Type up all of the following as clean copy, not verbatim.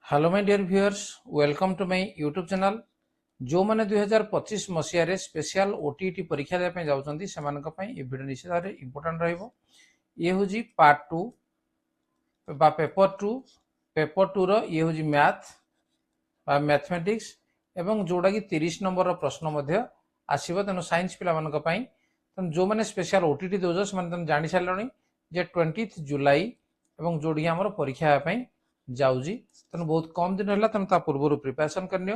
Hello my dear viewers, welcome to my YouTube channel. जो मैंने 2025 मसीह special OTT परीक्षा देवाई जाऊँगी से भिडियो निश्चित भाव इंपोर्टाट ये हूँ पार्ट टू बा पेपर टू रे हूँ मैथ बा मैथमेटिक्स एवं जोड़ा कि 30 नंबर प्रश्न आसो। तेणु सैंस पाई तेणु जो मैंने स्पेशल ओटीटी दौर से जानी सारे 20 जुलाई और जोड़ी आम परीक्षा जाऊँगी। तेणु बहुत कम दिन है तेणु पूर्व प्रिपेरेसन करनी।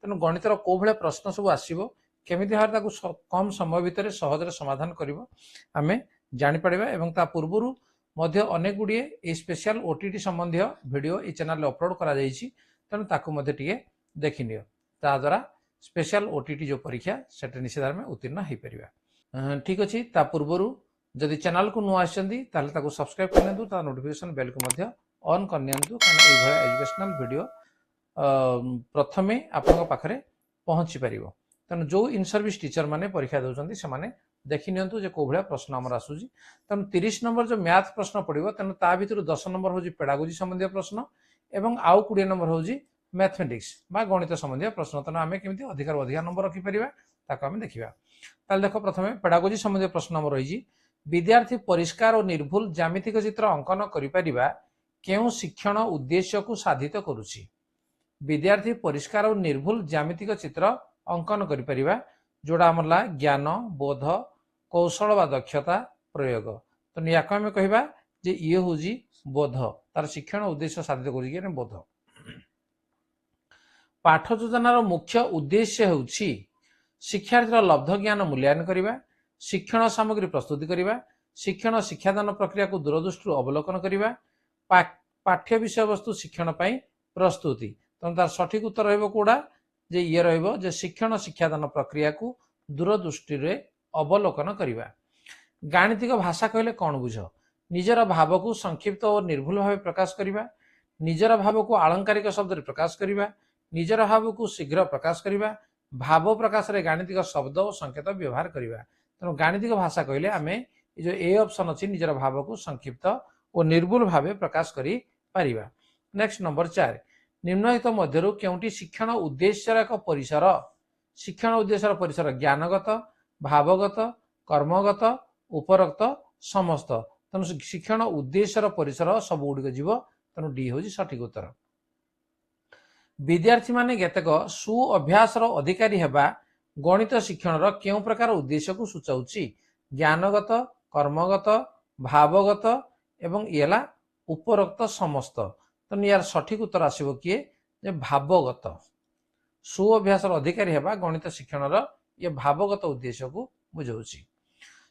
तेणु गणितर कौ भाया प्रश्न सब आसो केमी भाव कम समय भितर सहज समाधान कर आम जापर और पूर्वर अनेक गुड़े स्पेशल ओटीटी संबंधी वीडियो ये चैनल अपलोड कर तेणु ताकू देखी नि द्वारा स्पेशल ओटीटी जो परीक्षा से निश्चित भाव में उत्तीर्ण हो पार। ठीक अच्छे पूर्वर जदि चैनल को नुआ आसता सब्सक्राइब कर नोटिफिकेशन बेल को ऑन करनी कहीं एजुकेशनल वीडियो प्रथमे आपण पाखे पहुँची पार। तेणु जो इन सर्विस टीचर मैंने परीक्षा दौरान से देखी नि कौ भाया प्रश्न आमर आसूँ। तेणु 30 नंबर जो मैथ प्रश्न पड़ो तेणु ता भर 10 नंबर हूँ पेडागोजी संबंधी प्रश्न और आउ 20 नंबर हूँ मैथमेटिक्स बा गणित संबंधी प्रश्न। तेणु आम केमी अधिक अधिक नंबर रखिपर आम देखा। देख प्रथम पेडागोजी संबंधी प्रश्न आम रही विद्यार्थी परिष्कार और निर्भुल ज्यामितिक चित्र अंकन करिपरिबा केउ शिक्षण उद्देश्य को साधित करुछि। विद्यार्थी परिष्कार और निर्भुल ज्यामितिक चित्र अंकन करिपरिबा जोड़ा आमला ज्ञान बोध कौशल बा दक्षता प्रयोग। तो या आम कहवा जे ये हूँ बोध तार शिक्षण उद्देश्य साधित कर बोध। पाठ योजनार मुख्य उद्देश्य होउछि शिक्षार्थीर लब्ध ज्ञान मूल्यांकन करवा, शिक्षण सामग्री प्रस्तुति करवा, शिक्षण शिक्षादान प्रक्रिया को दूरदृष्टि अवलोकन करवा, पाठ्य विषय वस्तु शिक्षण प्रस्तुति। तेणु तार सठिक उत्तर रहा जे ये रे शिक्षण शिक्षादान प्रक्रिया को दूरदृष्टि अवलोकन करवा। गाणितिक भाषा कहले कौन बुझ? निजर भाव को संक्षिप्त और निर्भुल भाव प्रकाश करवा, निजर भाव को आलंकारिक शब्द प्रकाश करवा, निजर भाव को शीघ्र प्रकाश करवा, भाव प्रकाश रे गाणितिक शब्द और संकेत व्यवहार करवा। तेणु गाणितिक भाषा कहले आमे जो ए ऑप्शन अच्छी निजर भाव को संक्षिप्त और निर्भुल भाव प्रकाश करि परिबा। नेक्स्ट नंबर 4 निम्नलिखित मध्यरु केउंटी शिक्षण उद्देश्य एक परिसर? शिक्षण उद्देश्य परिसर ज्ञानगत भावगत कर्मगत उपरोक्त समस्त। तेणु शिक्षण उद्देश्य परिसर सब गुड़िक जीव। तेणु डी हूँ सठिक उत्तर। विद्यार्थी माने केतेक सु अभ्यास अधिकारी हेबा गणित शिक्षण केउ प्रकार उद्देश्य को सूचाउछि? ज्ञानगत कर्मगत भावगत एवं येला उपरोक्त समस्त। तो यार सठिक उत्तर आसिबो किए जे भावगत। सु अभ्यास अधिकारी हेबा गणित शिक्षण ये भावगत उद्देश्य को बुझाउछि।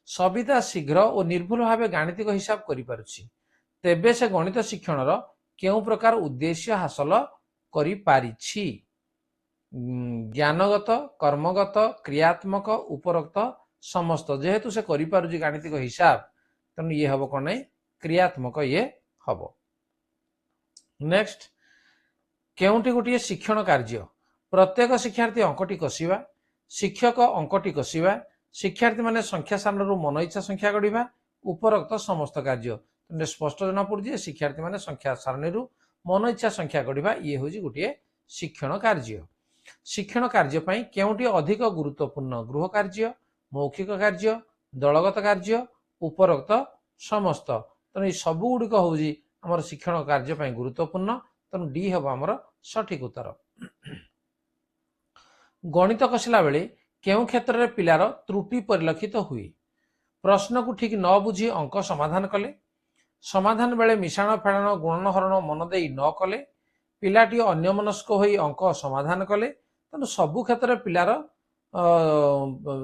सविता शीघ्र और निर्भुल भाव गाणितिक हिसाब करि पारुछि, तेबे से गणित शिक्षण केउ प्रकार उद्देश्य हासिल करि पारिछि? ज्ञानगत कर्मगत क्रियात्मक उपरोक्त समस्त। जेहेतु से करि पारुछि गाणितिक हिसाब तेणु ये हम कौन नहीं क्रियात्मक ये हम। नेक्स्ट केउंटी गोटे शिक्षण कार्य? प्रत्येक शिक्षार्थी अंकटी कषिबा, शिक्षक अंकटी कषिबा, शिक्षार्थी माने संख्या सारणीरू मन इच्छा संख्या गढ़ा, उपरोक्त समस्त कार्य। स्पष्ट जना पड़ी शिक्षार्थी माने संख्या सारणीरू मन इच्छा संख्या गढ़ा ये हूँ गोटे शिक्षण कार्य। शिक्षण कार्य केउंटी अधिक गुरुत्वपूर्ण? गृह कार्य, मौखिक कार्य, दलगत कार्य, उपरोक्त समस्त। तेणु सब गुड़िक हूँ आम शिक्षण कार्य गुरुत्वपूर्ण। तेणु डी हम आमर सठिक उत्तर। गणित कषिला बेले केउ क्षेत्र में पिलार त्रुटि परिलक्षित हुए? प्रश्न को ठीक न बुझी अंक समाधान कले, समाधान बेले मिश्रण फेड़ाण गुणन हरण मन दे न कले, पिलाटी अन्यमनस्क होई अंक समाधान कले। तेणु सबु क्षेत्र में पिलार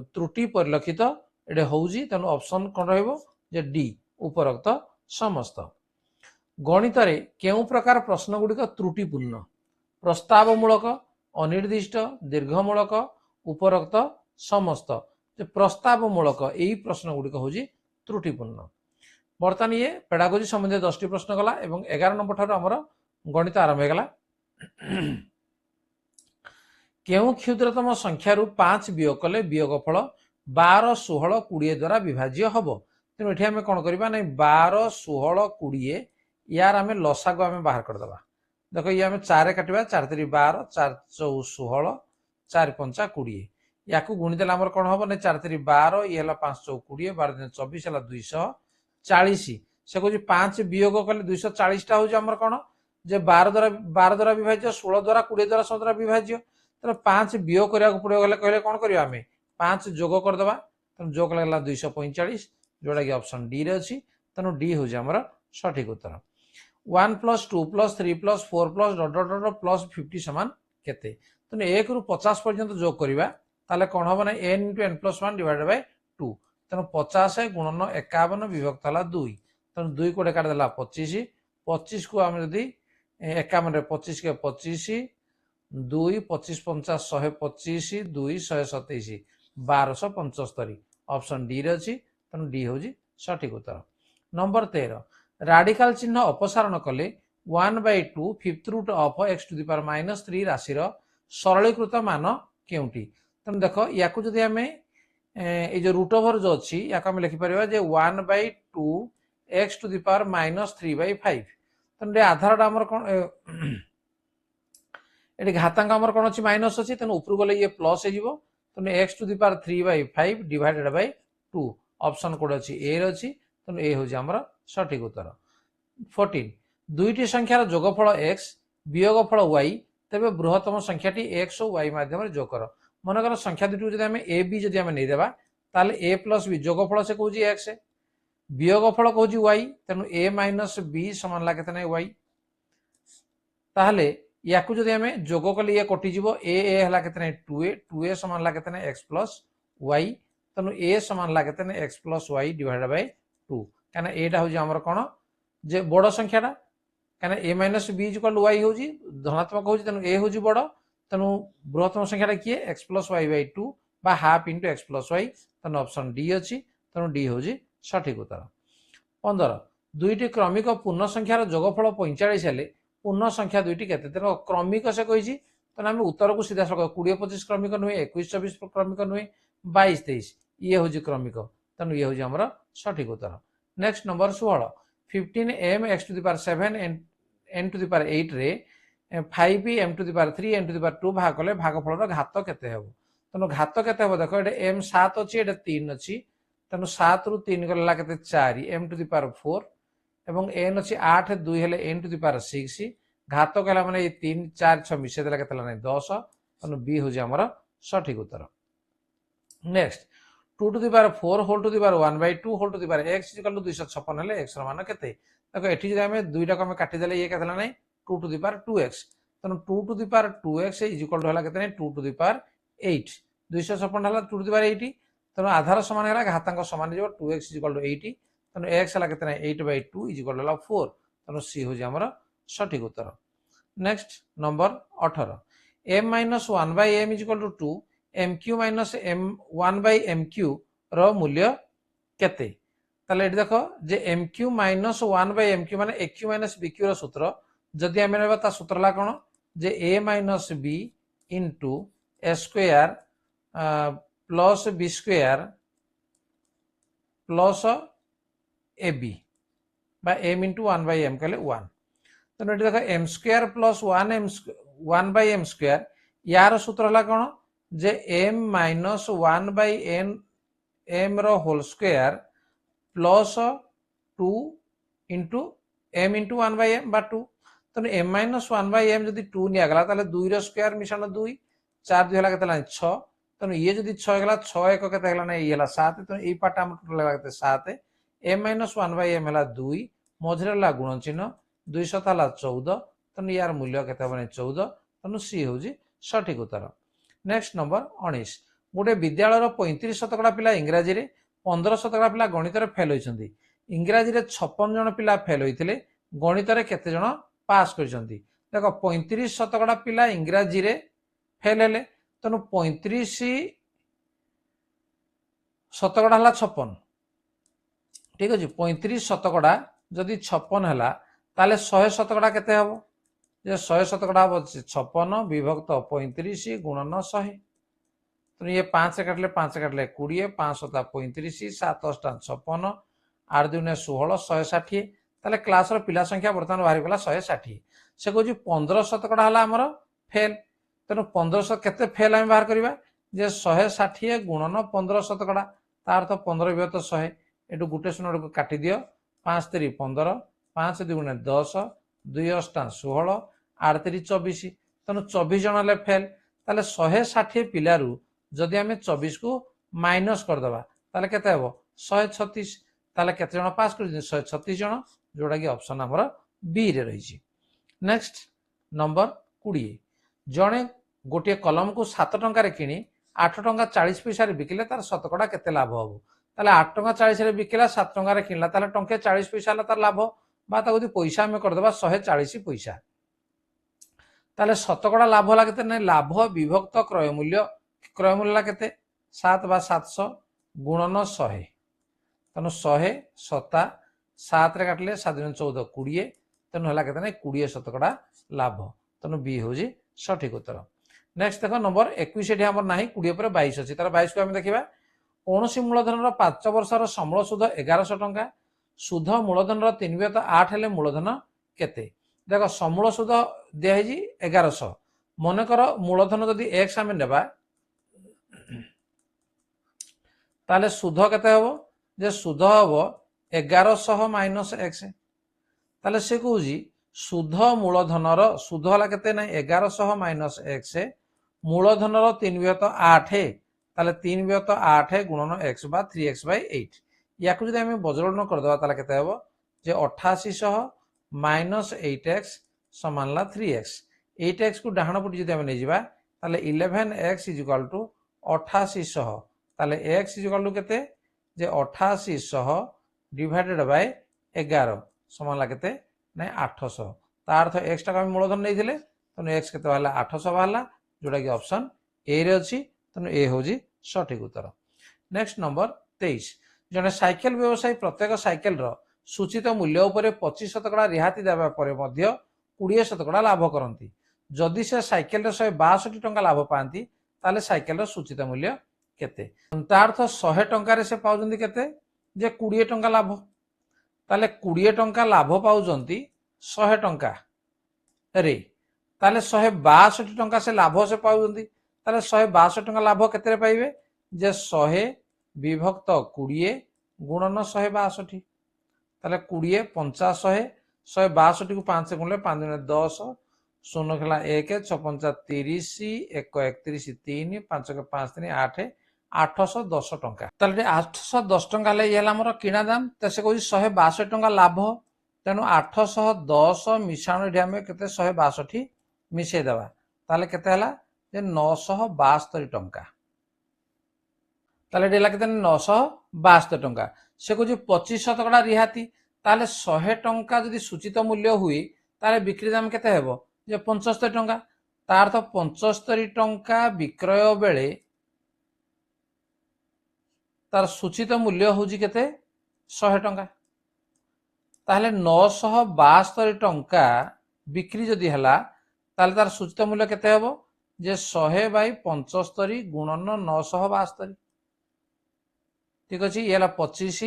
त्रुटि परिलक्षित एडे होउजी। तेणु ऑप्शन कौन रहिबो डी उपरोक्त समस्त। गणित रे केउ प्रकार प्रश्न गुड़िक त्रुटिपूर्ण? प्रस्तावमूलक, अनिर्दिष्ट, दीर्घमूलक, उपरोक्त समस्त। प्रस्तावमूलक यही प्रश्न गुड़िक हूँ त्रुटिपूर्ण। बर्तमान ये पेडागोजी संबंधी 10 प्रश्न गला और 11 नंबर ठार आमर गणित आरंभ होगा। केउ क्षुद्रतम संख्यारू 5 वियोग कले वियोगफल 12, 16, 20 द्वारा विभाज्य हम? तेणु ये आम कौन करवा ना 12, 16, 20 यार आम लसागु आम बाहर करदे। देख ये आम 4 काटा 4 3 12 4 4 16 4 5 20 या गुणीदेला आमर कौन हम ना 4 3 12 ये 5 4 20 12 दिन 24 है 240 से कह 5 वियोग कले 240 टा हूँ कौन जे 12 द्वारा विभाज्य 16 द्वारा 20 द्वारा 100 द्वारा विभाज्य तेना 5 वियोग करा पड़ो गले कहले कौन करवा आम 5 जोग करदे तेणु जोग लगला 245 जोटा कि ऑप्शन डी रे अच्छी तेणु डी हूँ आमर सठिक उत्तर 1 + 2 + 3 + 4 + डॉट डॉट डॉट प्लस 50 समान केते तेणु 1 ରୁ 50 पर्यंत जोग करवा ताले कौन हम ना n × n + 1 / 2 तेणु 50 गुणन 51 विभक्त है 2 तेणु 2 को काटिदेला 25 25 को आम जदि 51 25 के 25 2 25 50 125 2 127 1275 ऑप्शन डी रे अच्छी तेणु डी हूँ सठिक उत्तर नंबर 13 राडिकाल चिन्ह अपसारण कले 1/2 फिफ्थ रूट ऑफ x⁻³ राशि सरलीकृत मान केउंटी तेणु देख या जदि आम ये जो रूट ओवर जो अच्छी या आम लिखिपर 1/2 x⁻³ तेणु आधार आमर कौन ये घातांक आमर कौन अच्छी माइनस अच्छी तेणु ऊपर गले ये प्लस हो तेणु x⁻³ divided by 2 option code अच्छी ए अच्छी तेणु ए हूँ आमर सठिक उत्तर 14 दुईटी संख्यार जोगफल x वियोगफल y तेबे बृहत्तम संख्याटी x और y माध्यम जोग कर मनकर संख्या दुटी जब ए बी जब नहींदेवा ताल ए प्लस बी जोगफल से कौन x वियोगफल कौन y तेणु a - b समान लागे y ताहले या जदि आम जोग कले ये कटिज ए है के 2a 2a समान लागे x + y तेणु a समान लागे x + y डिवाइडेड बाय 2 कहीं एटा हूँ आमर कौन जे बड़ संख्याटा कहीं a - b = y हूँ धनात्मक हूँ तेणु a हूँ बड़ तेणु बृहत्तम संख्याटा किए x + y/2 बा हाफ इंटू x + y तेणु ऑप्शन डी अच्छी तेणु डी हूँ सठिक उत्तर 15 दुईटी क्रमिक पूर्ण संख्यार जोगफल 45 हेले पूर्ण संख्या दुईटी केते तेणु क्रमिक से कही तेणु आम उत्तर को सीधा सड़क 20-25 क्रमिक नुहे 21-24 क्रमिक नुहे 22-23 ये हूँ क्रमिक तेणु ये हूँ आमर सठिक उत्तर next number 16 15m x⁷ n⁸ रे 5m⁴ n⁴ भाग कले भागफल घात केते हेबो तेणु घात केते हेबो देखो ये m 7 अच्छी ये 3 अच्छी तेणु 7 ରୁ 3 गला केते 4 m⁴ एवं n अच्छी 8 2 हेले n⁶ घात कहला माने 3 4 6 मिसे देला केते लाने 10 तेणु बी हूँ आमर सठिक उत्तर next 2⁴ whole to the power 1/2 whole to the power x = 256 हेले x मान केते देखो एठी जदि हमें दुईटा को हमें काटी देले ये केते लाने 2 टू द पावर 2x तेणु 2 टू द पावर 2x = होला केते 2 टू द पावर 8 256 होला 2 टू द पावर 80 तेणु आधार समान है घातांक समान हो 2x = 80 तेणु x है केते 8/2 = होला 4 तेणु सी हूँ आमर सठिक उत्तर next number 18 m - 1/m = 2 mq - m1/mq रो मूल्य केते ताले एठी देखो जे mq - 1/mq माने aq - bq रो सूत्र जदि आमे लेबा ता सूत्र ला कोन जे a - b * a² plus b² plus ab बा m * 1/m कहले 1 तेणु एठी देखो m² प्लस 1/m² यार सूत्र ला कोन जे m - 1/n m रो whole square plus 2 into m into 1/m बा 2 तेणु m - 1/m जदि 2 निगला ताले 2 रो स्क्वायर मिशन 2 4 2 हला केते 6 तेणु ये जदि 6 गला 6 1 केते हला नै ये हला 7 तेणु ए पार्ट हम टोटल लगा केते 7 m - 1/m हला 2 मझरे हला गुण चिन्ह 200 हला 14 तेणु यार मूल्य केते हबने 14 तेणु सी होजी सठिक उत्तर नेक्स्ट नंबर 19 गोटे विद्यालय 35% पिला इंग्राजी रे 15% पिला गणित रे फेल होइछंती इंग्राजी रे 56 जन पिला फेल होइथिले गणित रे केते जन पास करछंती देखो 35% पिला इंग्राजी रे फेल हेले तेणु 35 शतकड़ा हला 56 ठीक अछि 35 शतकड़ा जदि 56 हला ताले 100 शतकड़ा केते हबो जे 100 शतकड़ा हबो 56 विभक्त 35 गुणन 100 तेणु ये 5 काटले 5 काटले 20 5 * 35 7 * 56 8 * 2 = 16 160 ताले क्लास रो पिला संख्या वर्तमान बाहरी गला 160 से कहूँ 15% है आमर फेल तेणु 1500 केते फेल आम बाहर करवा जे 160 गुणन 15% तार तो 15 विहत 100 एटू गोटे शून्य को काटी दियो 5 3 15 5 2 गुणे 10 2 8 16 8 3 24 तेणु 24 जन हेल्ले फेल ताले 160 पिलारू जदि आम 24 को माइनस करदे ताले केते हेबो 136 ताले केते जन पास कर 136 जन जोड़ा कि ऑप्शन हमर बी रे रही। नेक्स्ट नंबर 20 जड़े गोटे कलम को 7 टंकार किणी 8 टंका 40 पैसा बिकिले तार शतकड़ा केते लाभ हम ताले 8 टंका 40 रे बिकिला 7 टंकार किणला ताले टंके 40 पैसा तार लाभ बा ताको पैसा आम करदे 140 पैसा ताले शतकड़ा लाभ है केते नहीं लाभ विभक्त क्रय मूल्य केते 7 बा 700 गुणन 100 तेणु 100 सता 7 रे काटले 7 14 20 तेणु है केते नहीं 20 शतकड़ा लाभ तेणु बी हूँ सठिक उत्तर। नेक्स्ट देख नंबर 21 ये आम ना 20 पर 22 अच्छी तार 22 को आम देखा कौन सी मूलधन 5 वर्षर समूल सुध 1100 टंका सुध मूलधन 3 विहत 8 हेले मूलधन केते देख समूल सुध दिखाई 1100 मनकर मूलधन जदि एक्स आम नेबा ताले सुध केते हबो जे सुध हबो 1100 माइनस एक्स ताले से कहूँ सुध मूलधनर सुध है केते ना 1100 माइनस एक्स मूलधनर 3 विहत 8 ताले 3 विहत 8 गुणन एक्स बा 3x/8 या जब आम बज्रगुण करदे ताले केते हेबो जे 8800 माइनस 8x समानला 3x 8x को डाहण पटी जब आम नहीं जावा ताले 11x इज इक्वल टू 8800 ताले x इज इक्वल टू केते जे 8800 डिवाइडेड बाय 11 समानला केते नहीं 800 तार अर्थ एक्स टाक मूलधन नहीं थे तेनाली एक्स के 800 बाहर जोटा कि ऑप्शन ए रे अच्छी तेनाली ए हूँ सठिक उत्तर। नेक्स्ट नंबर 23 जड़े साइकेल व्यवसायी प्रत्येक साइकेल सूचित मूल्य उपर 25% रिहाती देवा 20% लाभ करती जदि से साइकेल 162 टंका लाभ पाती ताले साइकेल सूचित मूल्य केते तार्थ 100 टंकार से पाउछंती केते जे 20 टंका लाभ ताले 20 टंका लाभ पाउछंती 100 टंका रे ताले 162 टंका से लाभ से पाउछंती ताले 162 टंका लाभ केते पाइबे जे 100 विभक्त 20 गुणन 162 ताले 20 50 162 को 5 गुणले 5 गुणे 10 शून्य खेला 1 6 5 30 1 31 3 5 के 5 3 8 810 टंका ताले 810 टंका ले ये हमर किना दाम त से कहू 162 टंका लाभ तेणु 810 मिशाण एठी हमें केते 162 मिशे देबा ताले केते हला जे 972 टंका ताले डेला केते 972 टंका से कहू 25% रिहाती ताले 100 टंका जदि सूचित मूल्य हुई ताले बिक्री दाम केते हेबो जे 75 टंका तार अर्थ 75 टंका विक्रय बेले तार सूचित मूल्य हूँ केते 100 टंका ताहले 972 टंका बिक्री जदि हला ताहले तार सूचित मूल्य केते हेबो जे 100/75 गुणन 972 ठीक अछि ये 25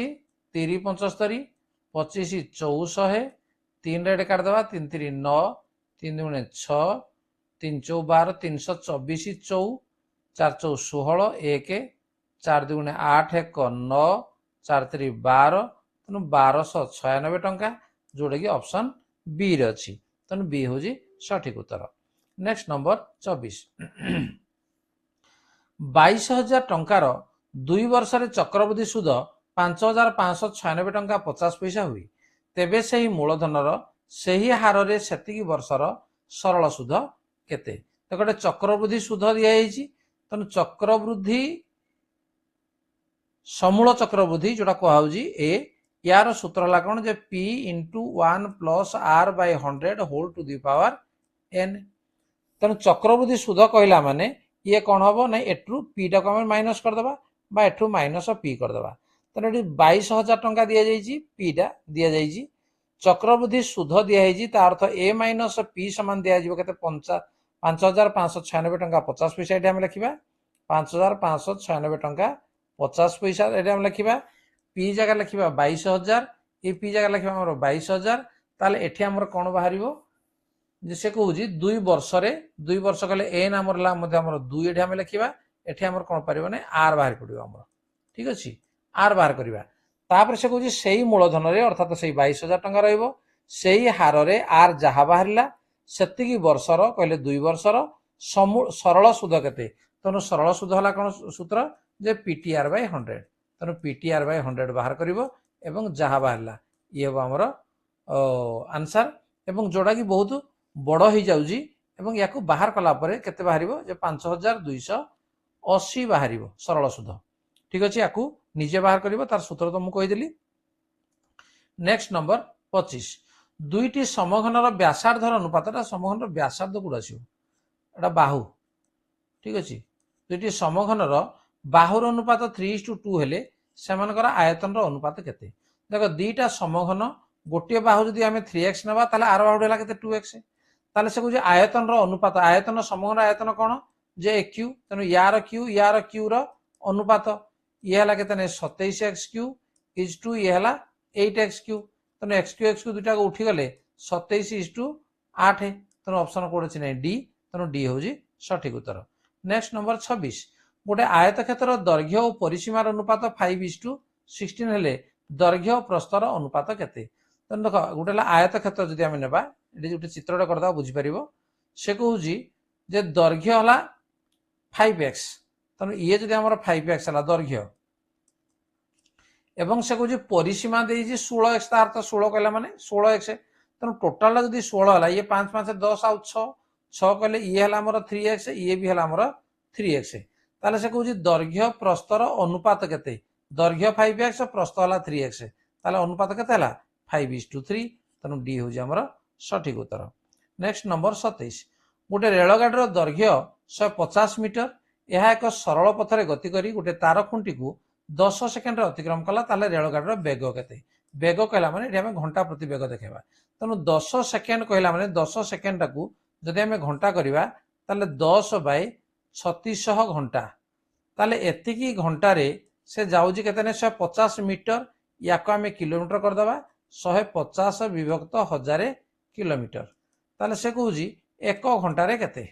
3 75 25 400 3 रे काट देबा 3 3 9 3 गुणे 6 3 4 12 324 4 4 4 16 1 4 दुगुणे 8 1 9 4 3 12 तेणु 1296 टंका जोड़ा कि ऑप्शन बी रे अच्छी तेणु बी हूँ सठिक उत्तर। नेक्स्ट नंबर 24 22,000 टंकार 2 वर्ष चक्रवृद्धि सुध 5,596 टंका 50 पैसा हुई तेबे से ही मूलधनर से ही हार रे सेतिकी वर्षर सरल सुध केते तो गोटे चक्रवृद्धि सुध दिखाई तेणु चक्रवृद्धि समूल चक्रवृद्धि जोटा कहुजी ए यार सूत्र है कौन जे p into 1 plus r by 100 whole to the power n तेणु चक्रवृद्धि सुध कहला माने ये कौन हम ना एट्रू पी टाक माइनस करदे बा एठू माइनस पी करदे तेणु ये 22,000 टंका दि जाइए पी टा दि जाइए चक्रवृद्धि सुध दिखाई अर्थ ए माइनस पी सामान दिज्व के 5,596 टंका 50 पैसा ये लिखा 5,596 टंका 50 पैसा ये लिखा पी जगह लिखा 22,000 ये पी जगह लिखा 22,000 ताले एठी हमर कोन बाहरिबो जे से कहूँ 2 वर्ष रे 2 वर्ष कहले एन आमर ला मध्ये हमर 2 एठी हम लिखिबा एठी हमर कोन परिबो नै आर बाहर पड़िबो हमर ठीक अछि आर बाहर करिबा तापर से कहूँ सेही मूलधन रे अर्थात सेही 22000 टंका रहइबो सेही हार रे आर जहा बाहरला सेतिकी वर्षर कहले 2 वर्षर सरल सुध केते तनु सरल सुध हला कोन सूत्र जे पीटीआर बाय 100 तनु पीटीआर बाय 100 बाहर करिवो एवं जहा बाहरला ये हो हमर आंसर एवं जोड़ा की बहुत बड़ हो जाउजी एवं याकू बाहर कला परे केते बाहरिबो जे 5280 बाहरिबो सरल सुध ठीक अछि याकू निजे बाहर करिवो तार सूत्र तो मु कहि देली नेक्स्ट नंबर 25 दुईटी समघनर व्यासार्धर अनुपातटा समघनर व्यासार्ध गुड आसीबो एटा बाहु ठीक अछि दुईटी समघनर बाहुर अनुपात 3:2 हेले सेमानकर आयतन रो अनुपात केते देखो दीटा समघन गोटे बाहु जदि आमे 3x नबा ताले आर बाहु हेला केते 2x ताले से जे आयतन रो अनुपात आयतन समघन आयतन कोन जे q तनु यार q रो अनुपात ये हला केते ने 27x³ इज टू ये हला 8x³ तनु x³ दुटा को उठी गले 27:8 तनु ऑप्शन कोड अछि नै डी तनु डी होजी सठिक उत्तर नेक्स्ट नंबर 26 गोटे आयतक्षेत्र दैर्घ्य और परिसीमार अनुपात 5:16 हेले दैर्घ्य और प्रस्थर अनुपात केते तनु देखो गोटे आयतक्षेत्र जदि आमे नेबा एडी गोटे चित्रटा करदा बुझी परिबो से कहूजी जे दैर्घ्य हला 5x तनु ये जदि हमर 5x हला दैर्घ्य एवं से कहूजी परिसीमा देई जे 16x तार तो 16 कहला माने 16x तनु टोटल जदि 16 हला ये 5 5 10 आउ 6 6 कहले ये हला हमर 3x ये भी हला हमर 3x ताले से कहूजी दैर्घ्य प्रस्थर अनुपात केते दैर्घ्य 5x प्रस्थ हला 3x ताले अनुपात केते हला 5:3 तनु डी हो जे हमर सठिक उत्तर नेक्स्ट नंबर 27 गोटे रेल गाड़ी दैर्घ्य 150 मीटर यह एक सरल पथरे गति करी गोटे तार खुंटी को 10 सेकेंड अतिक्रम कला ताले रेल गाड़ी बेग केते बेग कहला माने एठी हमें घंटा प्रति बेग देखेबा तनु 10 सेकेंड कहला माने 10 सेकेंड को जदि हमें घंटा करिबा ताले 10/3600 घंटा ताले एतिकी घंटा रे से जाउजी केते ने 150 मीटर याको हमें किलोमीटर कर दबा 150 विभक्त 1000 किलोमीटर ताले से कहूजी 1 घंटा रे केते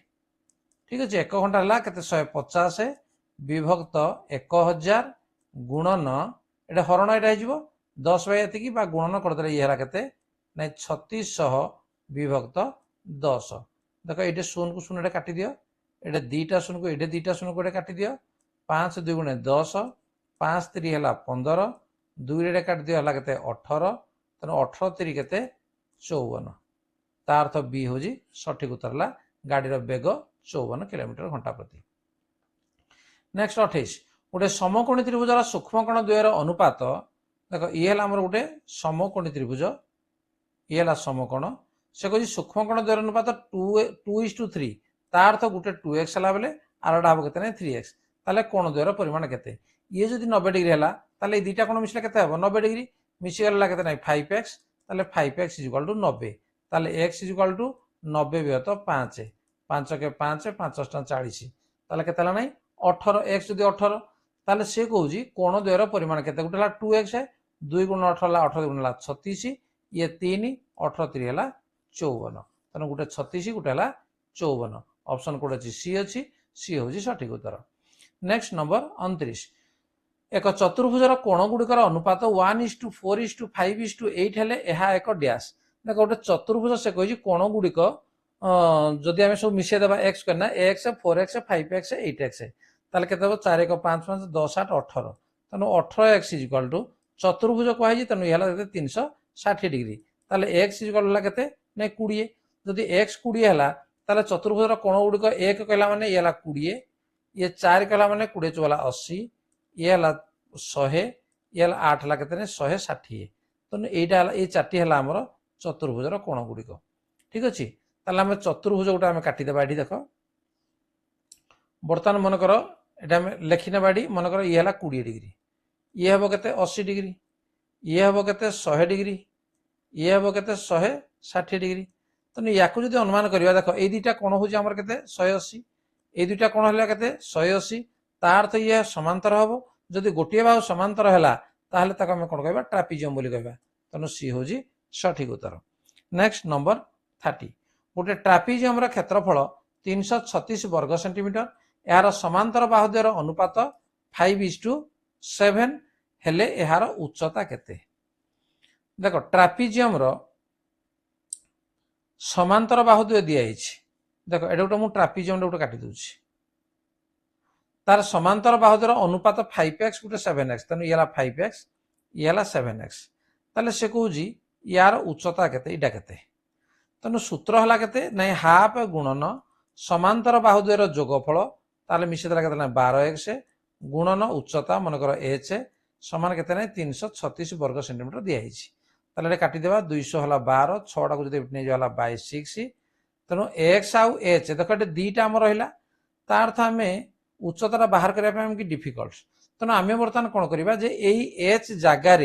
ठीक अछि 1 घंटा हला केते 150 विभक्त 1000 गुणन एटा हरण एटा हिजबो 10 बाय एतिकी बा गुणन कर देले ये हला केते नै 3600 विभक्त 10 देखो एटे 0 को 0 रे काटी दियो एटे दीटा 0 को एटे दीटा 0 को काटी दियो 5 2 गुणे 10 5 3 हला 15 2 रे काट दियो हला केते 18 तनो 18 3 केते 54 तार अर्थ बी होजी सठिक उत्तर हला गाड़ी रो बेग 54 किलोमीटर घंटा प्रति नेक्स्ट 28 गोटे समकोणी त्रिभुजर सूक्ष्मकोण द्वयर अनुपात देखो ये हला हमर गोटे समकोणी त्रिभुज ये हला समकोण से कहि सूक्ष्मकोण द्वयर अनुपात 2:3 तार अर्थ गोटे 2x हला बेले आरडा हो केते नै 3x ताले कोण द्वयर परिमाण केते ये जदि 90 डिग्री हला ताले ए दुटा कोण मिसला केते हो 90 डिग्री मिसी गला केते नै 5x ताले 5x = 90 ताले x = 90 विभक्त 5 5 के 5 5 40 ताले केते हला नै 18x जदि 18 ताले से कहूजी कोण द्वयर परिमाण केते गोटे हला 2x 2 * 18 हला 18 * हला 36 ये 3 18 3 हला 54 तने गोटे 36 गोटे हला 54 ऑप्शन कोड अछि सी होजी सठिक उत्तर नेक्स्ट नंबर 29 एक चतुर्भुजर कोण गुडिकर अनुपात 1:4:5:8 हेले एहा एक डैश देखो गोटे चतुर्भुज से कहि कोण गुडिक जदि हमें सब मिसे देबा x करना x 4x 5x 8x ताले केते हो 4 1 5 5 10 8 18 तनो 18x = चतुर्भुज कहै जी तनो यहला 360 डिग्री ताले x = केते नै 20 जदि x 20 हला ताले चतुर्भुजर कोण गुडिक 1 कहला माने यहला 20 ये 4 कहला माने 20 चला 80 ये हला 100 ये हला 8 हला केते ने 160 तनो एटा हला ए चारटी हला हमर चतुर्भुजर कोण गुडिक ठीक अछि ताले हम चतुर्भुज गोटा हम काटी देबा एठी देखो वर्तमान मन करो एटा हम लेखि नेबाडी मन करो ये हला 20 डिग्री ये हबो केते 80 डिग्री ये हबो केते 100 डिग्री ये हबो केते 160 डिग्री तनो याकु जदि अनुमान करिवा देखो ए दुटा कोण होजी हमर केते 180 ए दुटा कोण हला केते 180 ता अर्थ ये समांतर हबो जदि गोटिए बाहु समांतर हला ताहले ताका हम कोन कहबा ट्रापेजियम बोली कहबा तनो सी होजी सठिक उत्तर नेक्स्ट नंबर 30 गोटे ट्रापिजियम क्षेत्रफल 336 वर्ग सेंटीमीटर यार समांतर बाहुद्वयर अनुपात 5:7 हेले यार उच्चता केते देख ट्रापिजियम समांतर बाहुद्वय दिखाई देख एटा गोटे मुझे ट्रापिजियम गोटे काटी दूसरी तार समांतर बाहुद्वयर अनुपात 5x गोटे 7x तेणु ये 5x ये 7x ताले से कौच यार उच्चता केते इटा केते तेणु सूत्र है केते नहीं हाफ गुणन समांतर बाहुद्वयर जोगफल ताले मिसेदेला केते 12x गुणन उच्चता मनकर h समान केते ना 336 वर्ग सेंटीमीटर दिखाई ताले काटिदेवा 200 है 12 6टा को जो नहीं जाला 22 तेणु x आउ h देख ये दीटा आम रहा तार अर्थ आम उच्चता बाहर करने डिफिकल्ट तेणु आम बर्तमान कौन करवा एच जगार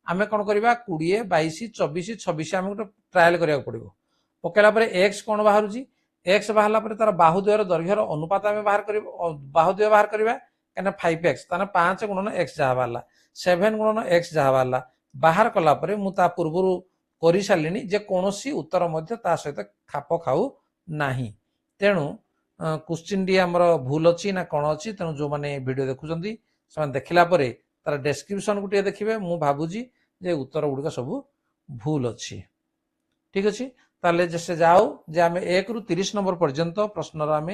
आम कौन करवा 20 22 24 26 आम गोटे ट्रायल करा पड़ो पकड़ा एक्स कौन बाहर एक्स बाहर तार बाहुद्वयर दैर्घ्यर अनुपात आम बाहर कर बाहुद्वय बाहर करवा कहीं 5x ताने 5 गुणन x जहाँ बाहर 7 गुणन x जहाँ बाहर कलापर मुझे पूर्व कर सारे जे कौन उत्तर सहित खाप खाऊ ना तेणु क्वेश्चन टी आमर भूल अच्छी ना कौन अच्छी तेणु जो मैंने वीडियो देखुं से देखला तार डेस्क्रिप्शन को देखिए मु भावुची जे उत्तर गुड़िक सब भूल अच्छी ठीक अच्छे ताले से जाओ जे आम 1 ରୁ 30 नंबर पर्यंत प्रश्नर आम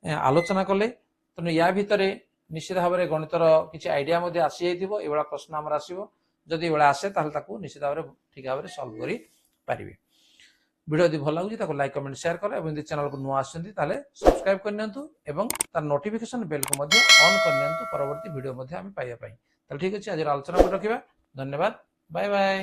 आलोचना कले तेणु या भितर निश्चित भाव में गणितर किसी आइडिया आसी जाइए ये प्रश्न आमर आसो जदि ये आसे ताकू निश्चित भाव में ठीक भाव में सल्व कर पारे वीडियो यदि भल लगे लाइक कमेंट शेयर कर चैनल को नुआ आसछन्ती सब्सक्राइब कर तार नोटिफिकेशन बेल को ऑन कर परवर्ती वीडियो आम पाइबा ठीक अच्छे आज आलोचना कर रखा धन्यवाद बाय बाय।